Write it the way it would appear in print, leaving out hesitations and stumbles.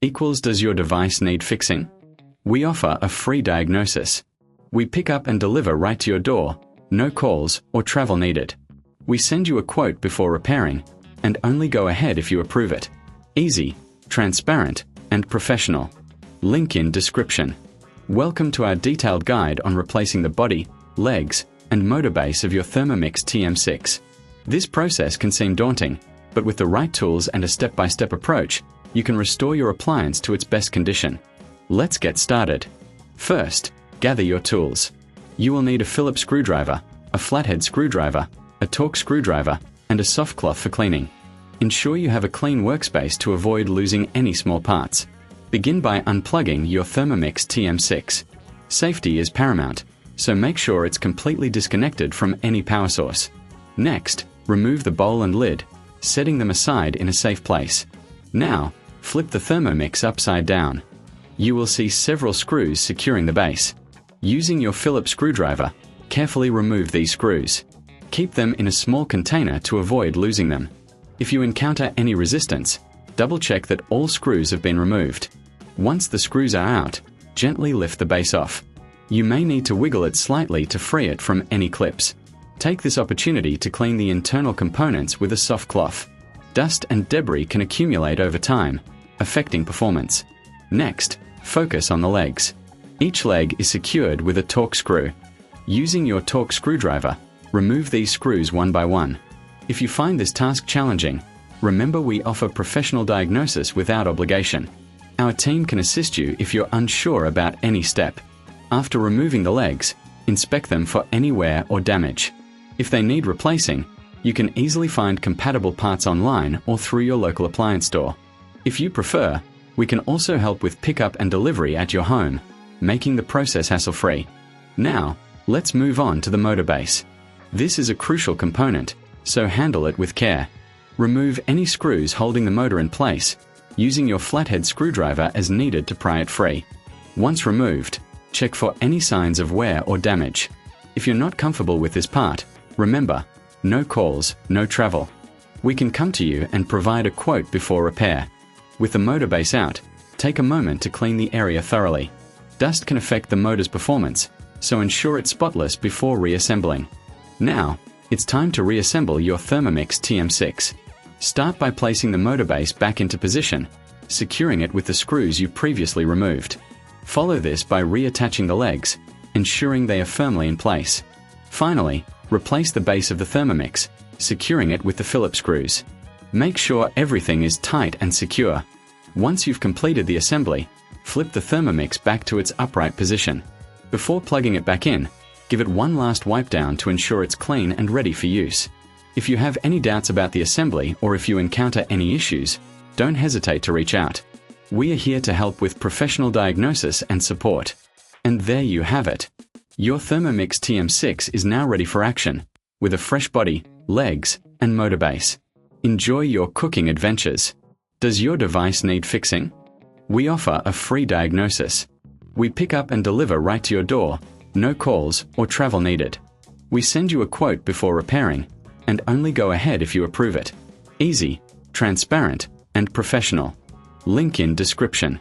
equals does your device need fixing? We offer a free diagnosis. We pick up and deliver right to your door, no calls or travel needed. We send you a quote before repairing, and only go ahead if you approve it. Easy, transparent, and professional. Link in description. Welcome to our detailed guide on replacing the body, legs, and motor base of your Thermomix TM6. This process can seem daunting, but with the right tools and a step-by-step approach, you can restore your appliance to its best condition. Let's get started. First, gather your tools. You will need a Phillips screwdriver, a flathead screwdriver, a Torx screwdriver, and a soft cloth for cleaning. Ensure you have a clean workspace to avoid losing any small parts. Begin by unplugging your Thermomix TM6. Safety is paramount, so make sure it's completely disconnected from any power source. Next, remove the bowl and lid, setting them aside in a safe place. Now, flip the Thermomix upside down. You will see several screws securing the base. Using your Phillips screwdriver, carefully remove these screws. Keep them in a small container to avoid losing them. If you encounter any resistance, double-check that all screws have been removed. Once the screws are out, gently lift the base off. You may need to wiggle it slightly to free it from any clips. Take this opportunity to clean the internal components with a soft cloth. Dust and debris can accumulate over time, affecting performance. Next, focus on the legs. Each leg is secured with a Torx screw. Using your Torx screwdriver, remove these screws one by one. If you find this task challenging, remember we offer professional diagnosis without obligation. Our team can assist you if you're unsure about any step. After removing the legs, inspect them for any wear or damage. If they need replacing, you can easily find compatible parts online or through your local appliance store. If you prefer, we can also help with pickup and delivery at your home, making the process hassle-free. Now, let's move on to the motor base. This is a crucial component, so handle it with care. Remove any screws holding the motor in place, using your flathead screwdriver as needed to pry it free. Once removed, check for any signs of wear or damage. If you're not comfortable with this part, remember, no calls, no travel. We can come to you and provide a quote before repair. With the motor base out, take a moment to clean the area thoroughly. Dust can affect the motor's performance, so ensure it's spotless before reassembling. Now, it's time to reassemble your Thermomix TM6. Start by placing the motor base back into position, securing it with the screws you previously removed. Follow this by reattaching the legs, ensuring they are firmly in place. Finally, replace the base of the Thermomix, securing it with the Phillips screws. Make sure everything is tight and secure. Once you've completed the assembly, flip the Thermomix back to its upright position. Before plugging it back in, give it one last wipe down to ensure it's clean and ready for use. If you have any doubts about the assembly or if you encounter any issues, don't hesitate to reach out. We are here to help with professional diagnosis and support. And there you have it. Your Thermomix TM6 is now ready for action, with a fresh body, legs, and motor base. Enjoy your cooking adventures. Does your device need fixing? We offer a free diagnosis. We pick up and deliver right to your door, no calls or travel needed. We send you a quote before repairing, and only go ahead if you approve it. Easy, transparent, and professional. Link in description.